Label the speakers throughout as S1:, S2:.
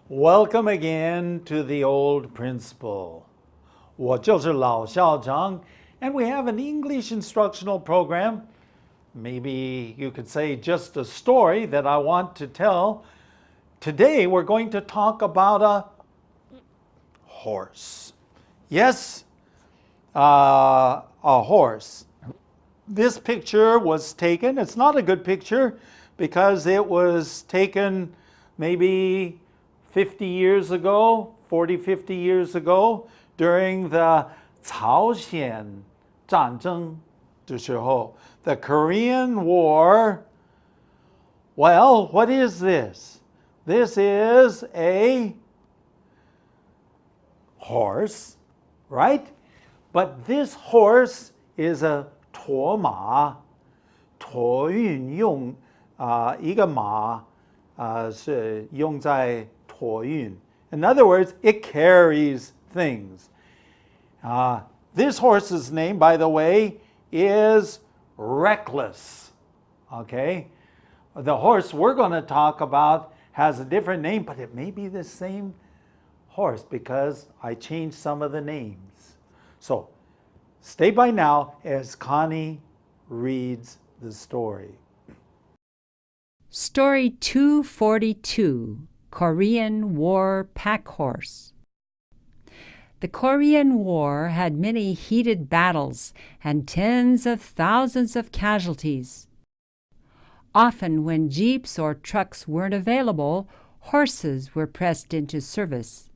S1: Welcome again to the old principle. 我就是老校长, and we have an English instructional program. Maybe you could say just a story that I want to tell. Today we're going to talk about a horse. Yes, a horse. This picture was taken, it's not a good picture because it was taken maybe 50 years ago, 40, 50 years ago, during the 朝鲜战争的时候, the Korean War. Well, what is this? This is a horse, right? But this horse is a 驼马, 托运用一个马是用在托运. In other words, it carries things. This horse's name, by the way, is Reckless. Okay? The horse we're going to talk about has a different name, but it may be the same horse because I changed some of the names. So, stay by now as Connie reads the story.
S2: Story 242, Korean War Pack Horse. The Korean War had many heated battles and tens of thousands of casualties. Often when jeeps or trucks weren't available, horses were pressed into service.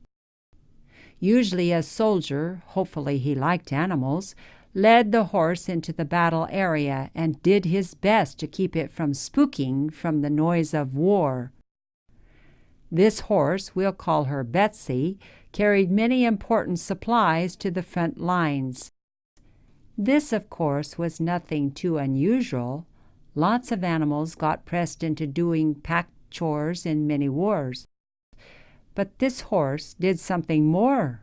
S2: Usually a soldier, hopefully he liked animals, led the horse into the battle area and did his best to keep it from spooking from the noise of war. This horse, we'll call her Betsy, carried many important supplies to the front lines. This, of course, was nothing too unusual. Lots of animals got pressed into doing pack chores in many wars. But this horse did something more.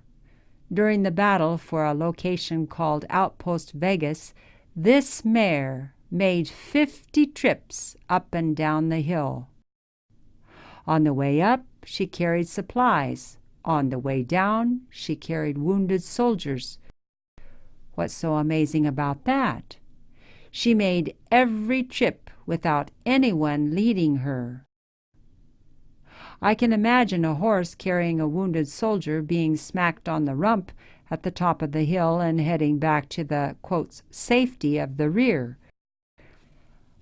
S2: During the battle for a location called Outpost Vegas, this mare made 50 trips up and down the hill. On the way up, she carried supplies. On the way down, she carried wounded soldiers. What's so amazing about that? She made every trip without anyone leading her. I can imagine a horse carrying a wounded soldier being smacked on the rump at the top of the hill and heading back to the, quote, safety of the rear.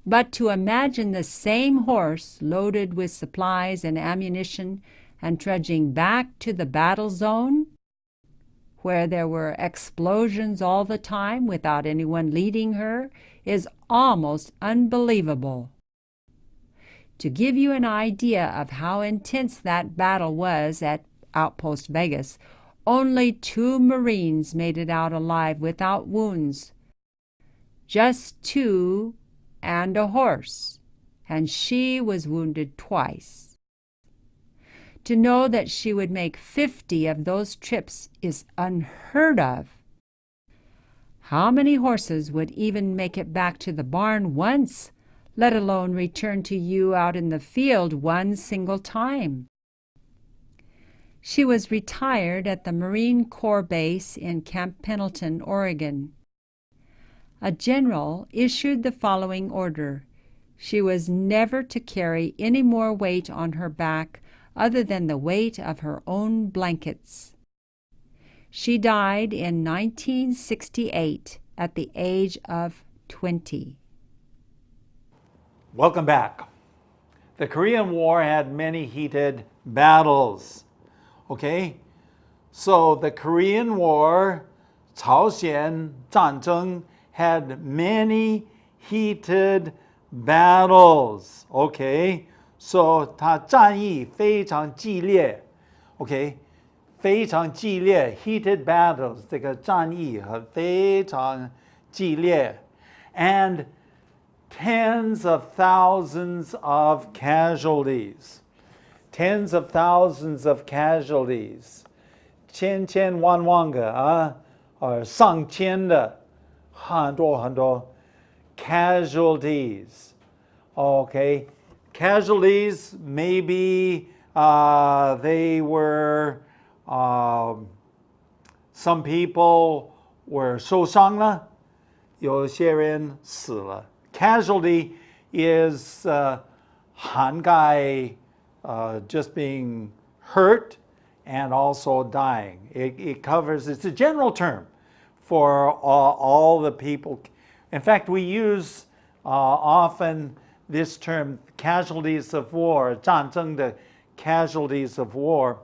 S2: But to imagine the same horse loaded with supplies and ammunition and trudging back to the battle zone, where there were explosions all the time without anyone leading her, is almost unbelievable. To give you an idea of how intense that battle was at Outpost Vegas, only 2 Marines made it out alive without wounds. Just 2 and a horse, and she was wounded twice. To know that she would make 50 of those trips is unheard of. How many horses would even make it back to the barn once, let alone return to you out in the field one single time? She was retired at the Marine Corps base in Camp Pendleton, Oregon. A general issued the following order. She was never to carry any more weight on her back other than the weight of her own blankets. She died in 1968 at the age of 20.
S1: Welcome back. The Korean War had many heated battles. Okay? So the Korean War, 朝鲜战争, had many heated battles. Okay? So 它战役非常激烈. Okay? 非常激烈, heated battles. 这个战役非常激烈. And tens of thousands of casualties. Tens of thousands of casualties. 千千万万个上千的很多 casualties. Okay, casualties may be they were, some people were 受伤了，有些人死了。Casualty is 涵盖 just being hurt and also dying. It covers, it's a general term for all the people. In fact, we use often this term, casualties of war, 战争的 casualties of war.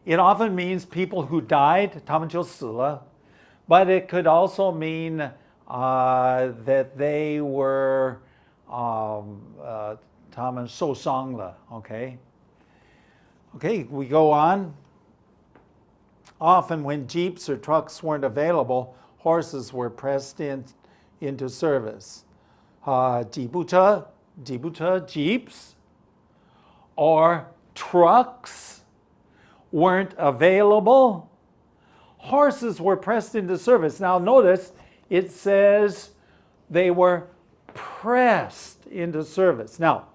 S1: It often means people who died, 他们就死了. But it could also mean that they were 他们受伤了, okay? Okay, we go on. Often when jeeps or trucks weren't available, horses were pressed into service. 吉普车, jeeps, or trucks weren't available, horses were pressed into service. Now notice it says they were pressed into service. Now,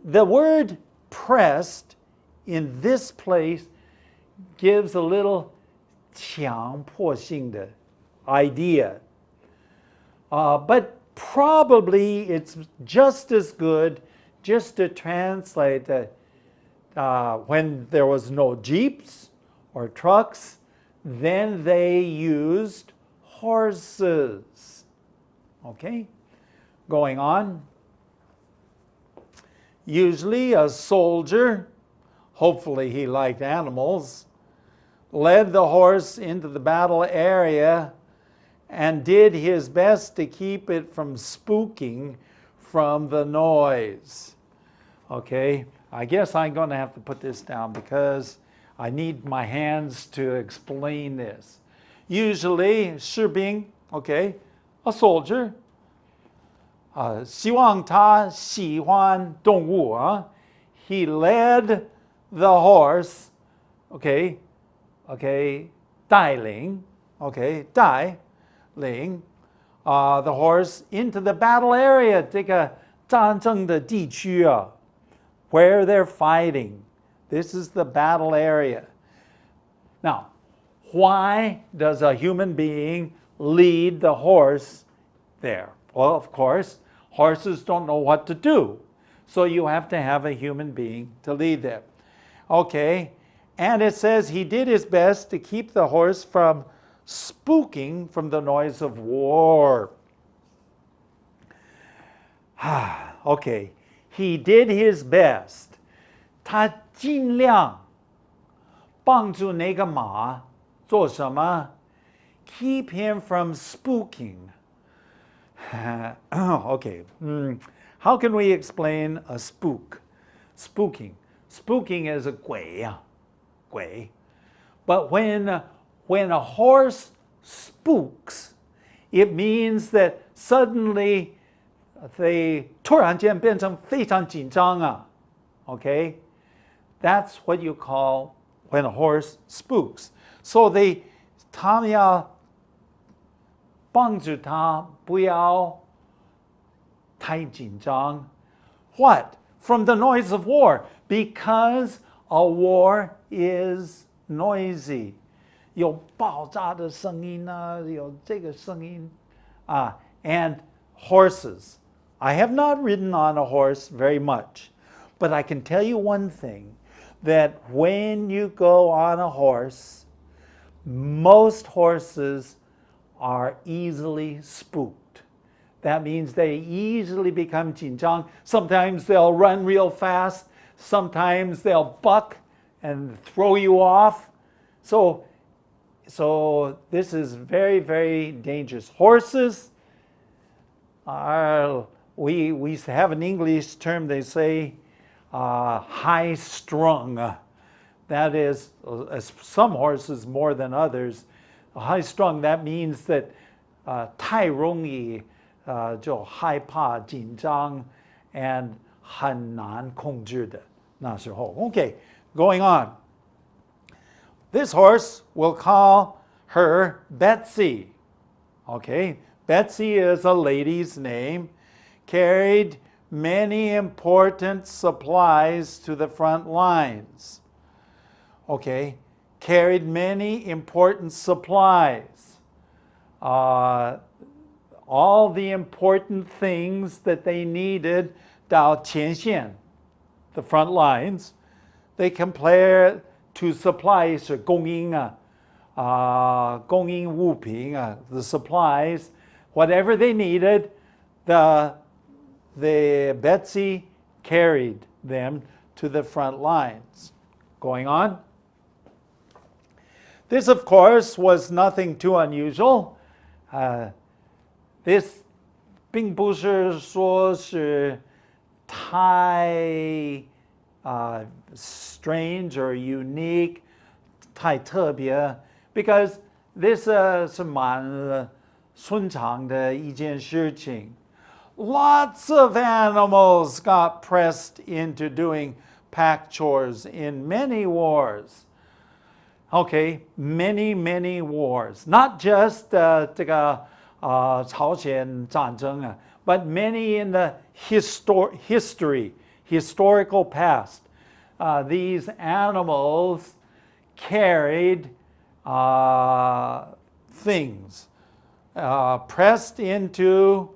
S1: the word pressed in this place gives a little 强迫性的 idea. But probably it's just as good just to translate when there was no jeeps or trucks, then they used horses. Okay? Going on. Usually a soldier, hopefully he liked animals, led the horse into the battle area and did his best to keep it from spooking from the noise. Okay, I guess I'm going to have to put this down because I need my hands to explain this. Usually, 士兵, okay, a soldier, 希望他喜欢动物啊. He led the horse, okay, 带领, okay, 带领 the horse into the battle area, 这个战争的地区啊, where they're fighting. This is the battle area. Now, why does a human being lead the horse there? Well, of course, horses don't know what to do. So you have to have a human being to lead them. Okay, and it says he did his best to keep the horse from spooking from the noise of war. Okay, he did his best. 他尽量帮助那个马做什么? Keep him from spooking. Okay, how can we explain a spook? Spooking. Spooking is a 鬼, 鬼. But when a horse spooks, it means that suddenly they 突然间变成非常紧张啊. Okay? That's what you call when a horse spooks. So 他们要帮助他不要太紧张. What? From the noise of war. Because a war is noisy. 有爆炸的声音啊, 有这个声音. And horses. I have not ridden on a horse very much, but I can tell you one thing, that when you go on a horse, most horses are easily spooked. That means they easily become 紧张. Sometimes they'll run real fast. Sometimes they'll buck and throw you off. So this is very, very dangerous. Horses are, we have an English term, they say, high strung. That is, some horses more than others. High strung, that means that 太容易就害怕紧张 and 很难控制的那时候. Okay, going on. This horse, we'll call her Betsy. Okay, Betsy is a lady's name, carried many important supplies to the front lines. Okay, carried many important supplies. All the important things that they needed 到前线, the front lines, they compare to supply 是供应啊，供应物品啊, the supplies, whatever they needed, the Betsy carried them to the front lines. Going on. This, of course, was nothing too unusual. This 并不是说是太strange or unique, 太特别, because this 是蛮顺畅的一件事情. Lots of animals got pressed into doing pack chores in many wars. Okay, many wars. Not just 这个朝鲜战争, but many in the historical past. These animals carried things, pressed into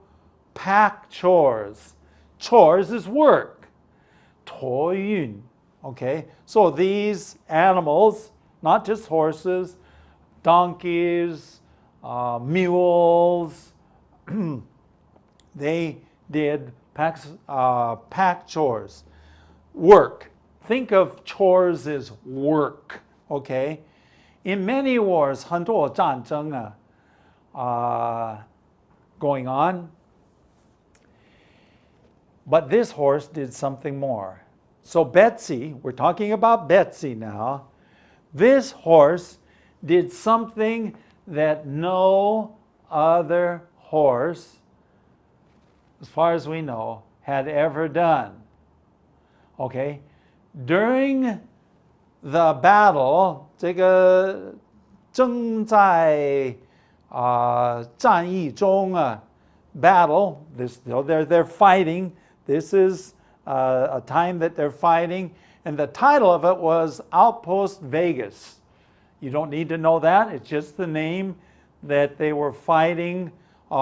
S1: pack chores. Chores is work. 托运. Okay, so these animals, not just horses, donkeys, mules, they did pack chores. Work. Think of chores as work. Okay, in many wars, 很多战争 going on. But this horse did something more. So Betsy, we're talking about Betsy now. This horse did something that no other horse, as far as we know, had ever done. Okay? During the battle, 这个正在战役中 battle, they're fighting. This is a time that they're fighting, and the title of it was Outpost Vegas. You don't need to know that. It's just the name that they were fighting in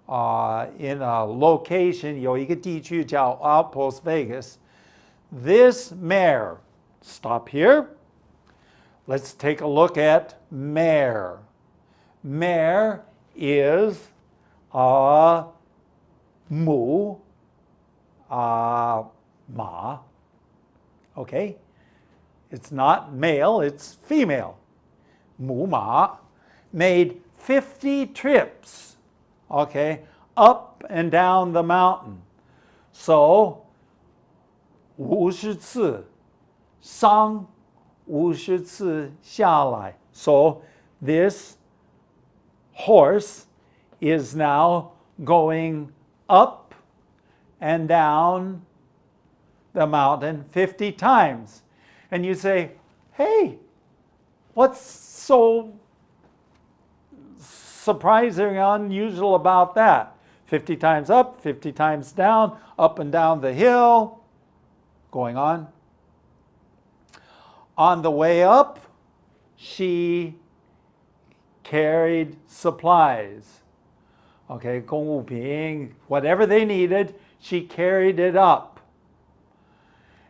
S1: a location. 有一个地区叫 Outpost Vegas. This mare, stop here. Let's take a look at mare. Mare is a mu, ma. Okay? It's not male, it's female. Mu ma made 50 trips, okay, up and down the mountain. So, 50次上50次下来. So, this horse is now going up and down the mountain 50 times. And you say, hey, what's so surprising or unusual about that? 50 times up, 50 times down, up and down the hill. Going on. On the way up, she carried supplies. Okay, 公务品, whatever they needed, she carried it up.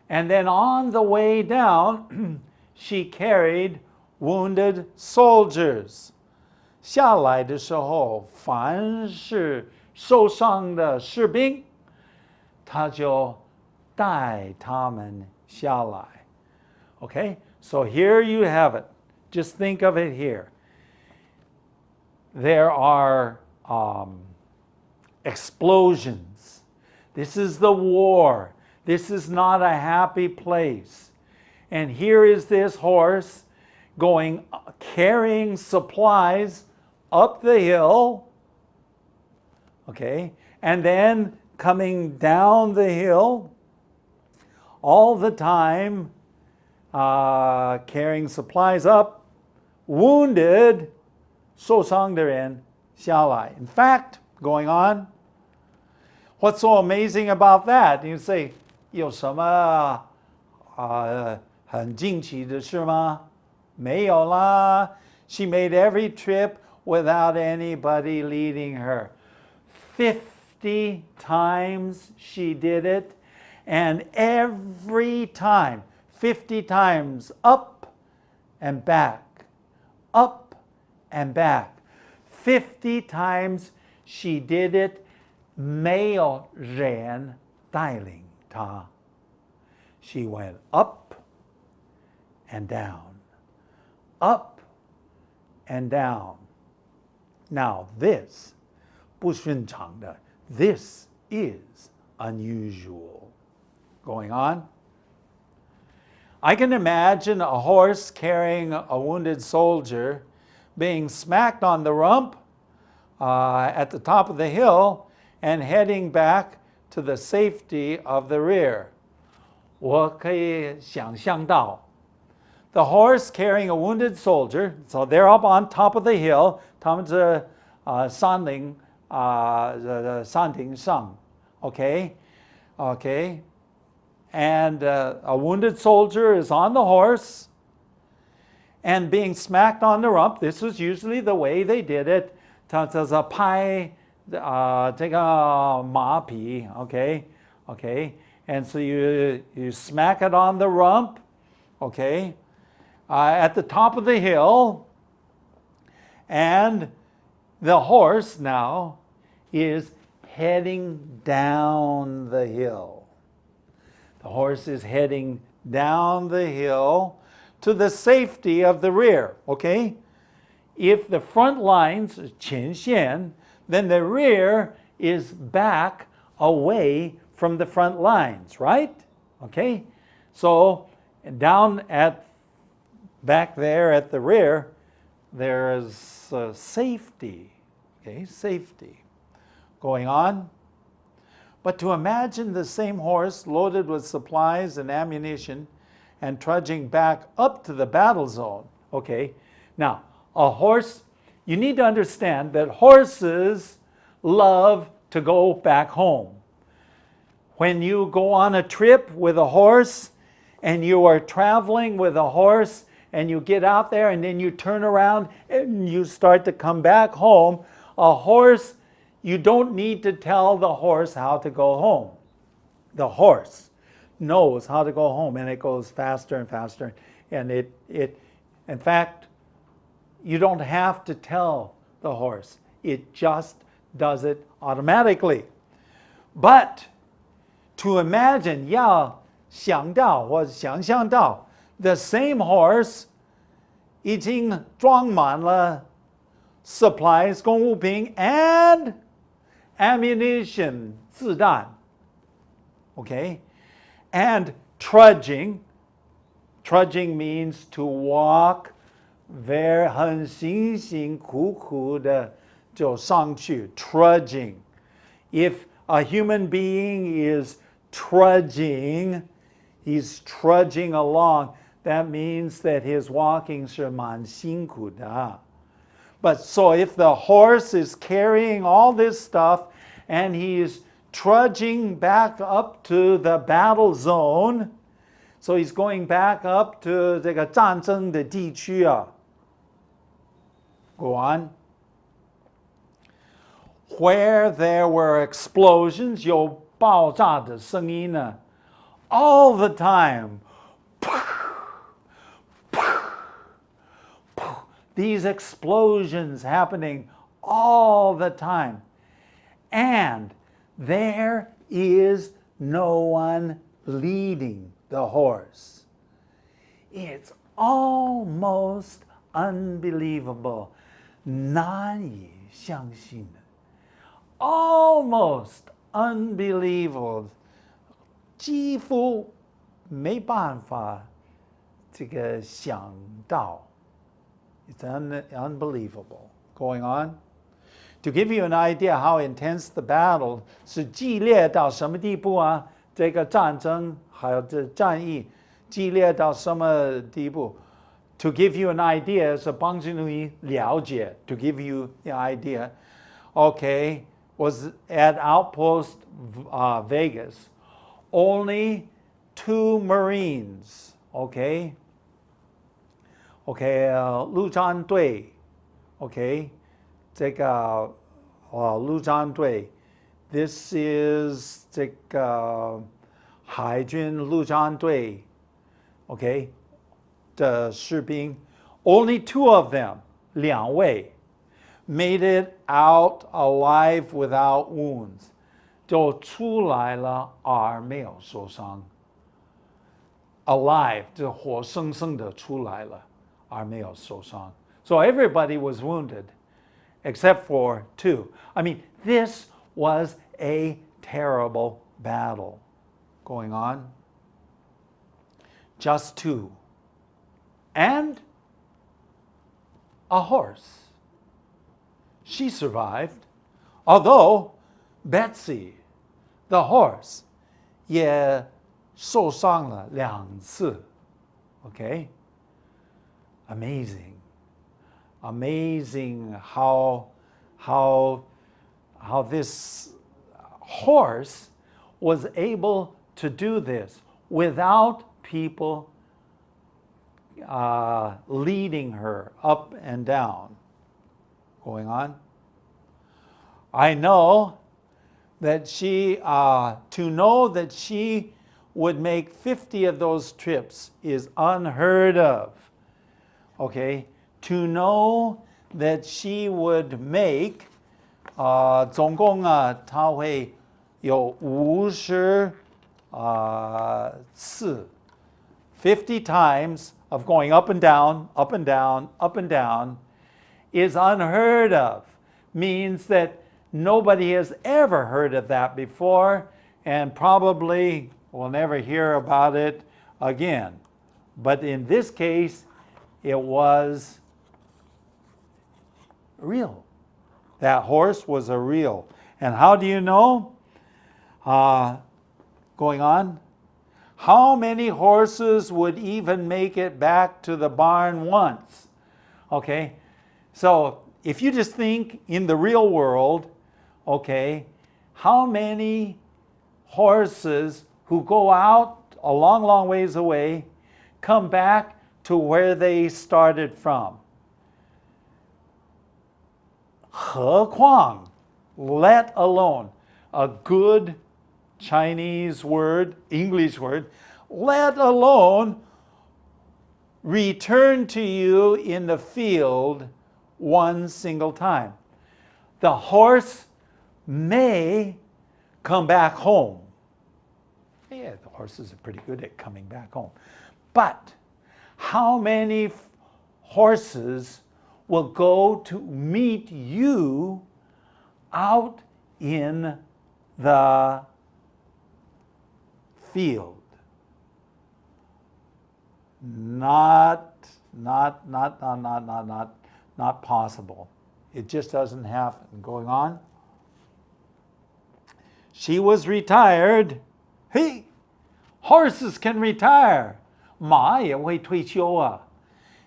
S1: And then on the way down, she carried wounded soldiers. 下来的时候，凡是受伤的士兵，他就带他们下来. Okay, so here you have it. Just think of it here. There are explosions. This is the war. This is not a happy place. And here is this horse going, carrying supplies up the hill, okay, and then coming down the hill, all the time carrying supplies up, wounded, 受伤的人下来. In fact, going on, What's so amazing about that? You say, 有什么很惊奇的事吗？没有啦。She made every trip without anybody leading her. 50 times she did it, and every time, 50 times, up and back, up and back. 50 times she did it, 没有人带领她。She went up and down, up and down. Now this, 不寻常的, this is unusual. Going on. I can imagine a horse carrying a wounded soldier being smacked on the rump at the top of the hill and heading back to the safety of the rear. 我可以想象到 the horse carrying a wounded soldier, so they're up on top of the hill, 他们是山顶上 okay? Okay? And a wounded soldier is on the horse and being smacked on the rump. This was usually the way they did it. 他就是拍这个马匹 okay? Okay? And so you smack it on the rump, okay? At the top of the hill, and the horse now is heading down the hill. The horse is heading down the hill to the safety of the rear, okay? If the front lines, 前线, then the rear is back away from the front lines, right? Okay? So down back there at the rear, there is safety, okay? Safety. Going on. But to imagine the same horse loaded with supplies and ammunition and trudging back up to the battle zone. Okay, now a horse, you need to understand that horses love to go back home. When you go on a trip with a horse and you are traveling with a horse and you get out there and then you turn around and you start to come back home, a horse, you don't need to tell the horse how to go home. The horse knows how to go home, and it goes faster and faster. And it in fact, you don't have to tell the horse. It just does it automatically. But to imagine, 要想到或想象到 the same horse 已经装满了 supplies 公务品 and ammunition 子弹 okay, and trudging means to walk very 很辛辛苦苦的就上去 trudging. If a human being is trudging, he's trudging along, that means that his walking 是蛮辛苦的. But so if the horse is carrying all this stuff and he's trudging back up to the battle zone, so he's going back up to 这个战争的地区啊. Go on. Where there were explosions, 有爆炸的声音呢, all the time. These explosions happening all the time. And there is no one leading the horse. It's almost unbelievable. 难以相信. Almost unbelievable. 几乎没办法这个想到. It's unbelievable. Going on. To give you an idea how intense the battle, 是激烈到什么地步啊？这个战争还有这战役激烈到什么地步？ To give you an idea 是帮助你了解 to give you an idea. Okay, was at Outpost Vegas. Only 2 Marines, okay? Okay, 陆战队 ，okay， 这个陆战队 ，this is 这个海军陆战队 ，okay 的士兵 ，only 2 of them， 2位 made it out alive without wounds， 就出来了而没有受伤。alive 就活生生的出来了而没有受伤。So everybody was wounded except for 2. I mean, this was a terrible battle going on. Just 2. And a horse. She survived, although Betsy, the horse, 也受伤了2次。Okay? Amazing. Amazing how this horse was able to do this without people leading her up and down. Going on. I know that she, to know that she would make 50 of those trips is unheard of. Okay? To know that she would make, 总共她会有50次 50 times of going up and down, up and down, up and down, is unheard of. Means that nobody has ever heard of that before and probably will never hear about it again. But in this case, it was real. That horse was a real. And how do you know? Going on. How many horses would even make it back to the barn once? Okay, so if you just think in the real world, okay, how many horses who go out a long, long ways away come back to where they started from? 何况, let alone, a good Chinese word, English word, let alone return to you in the field one single time. The horse may come back home. Yeah, the horses are pretty good at coming back home. But how many horses will go to meet you out in the field? Not possible. It just doesn't happen. Going on. She was retired. Hey, horses can retire. 马也会退休啊.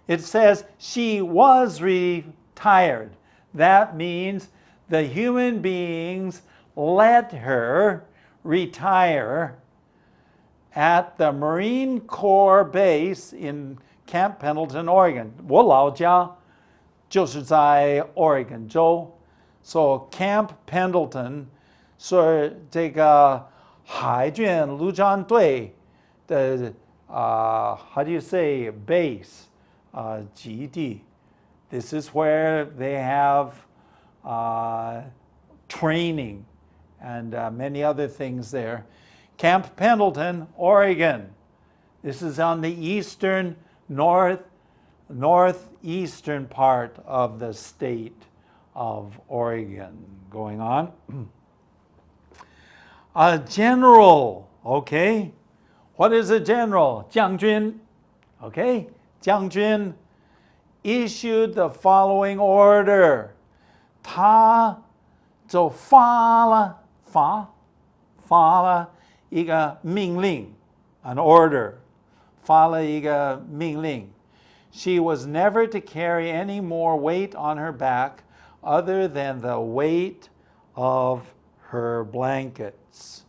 S1: It says she was retired. That means the human beings let her retire at the Marine Corps base in Camp Pendleton, Oregon. 我老家就是在 Oregon 州. So Camp Pendleton 是这个海军陆战队的how do you say base? 基地. This is where they have training and many other things there. Camp Pendleton, Oregon. This is on the eastern, northeastern part of the state of Oregon. Going on. A general, okay? What is a general? 将军, okay? 将军 issued the following order. 他就发了一个命令, an order. 发了一个命令. She was never to carry any more weight on her back other than the weight of her blankets.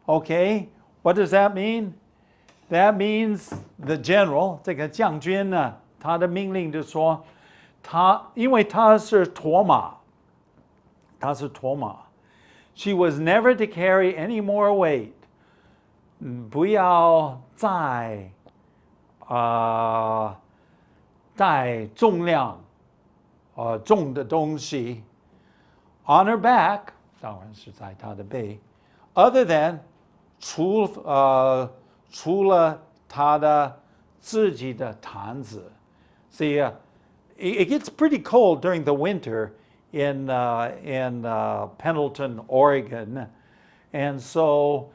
S1: Okay, what does that mean? That means the general, 这个将军呢，他的命令就说，因为他是驼马，she was never to carry any more weight. 不要再带重量重的东西 on her back， 当然是在她的背 other than 除了她的自己的毯子 See, it gets pretty cold during the winter in Pendleton, Oregon, and so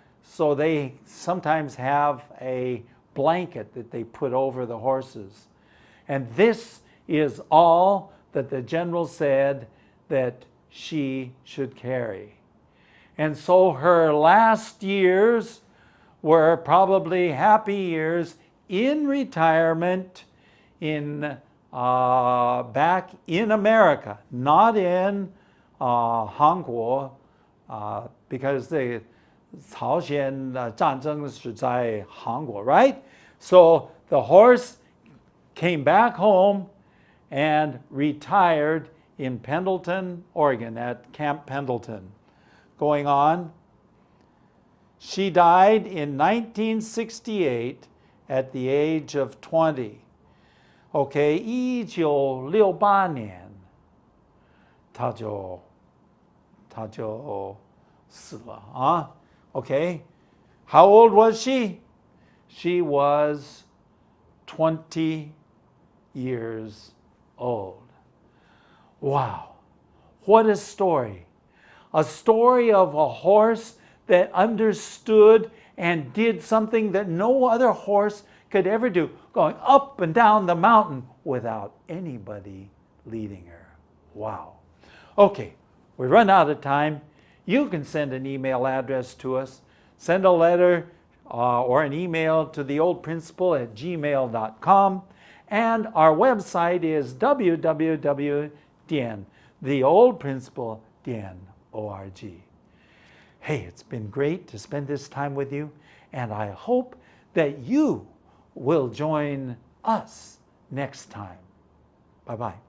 S1: they sometimes have a blanket that they put over the horses. And this is all that the general said that she should carry. And so her last years were probably happy years in retirement back in America, not in Hanguo, because the 朝鲜战争是在韩国, right? So the horse came back home and retired in Pendleton, Oregon, at Camp Pendleton. Going on, she died in 1968 at the age of 20. Okay, 1968年她就死了啊。Okay, how old was she? She was 20 years old. Wow, what a story. A story of a horse that understood and did something that no other horse could ever do, going up and down the mountain without anybody leading her. Wow. Okay, we run out of time. You can send an email address to us. Send a letter or an email to theoldprinciple@gmail.com. And our website is www.theoldprinciple.org. Hey, it's been great to spend this time with you, and I hope that you will join us next time. Bye-bye.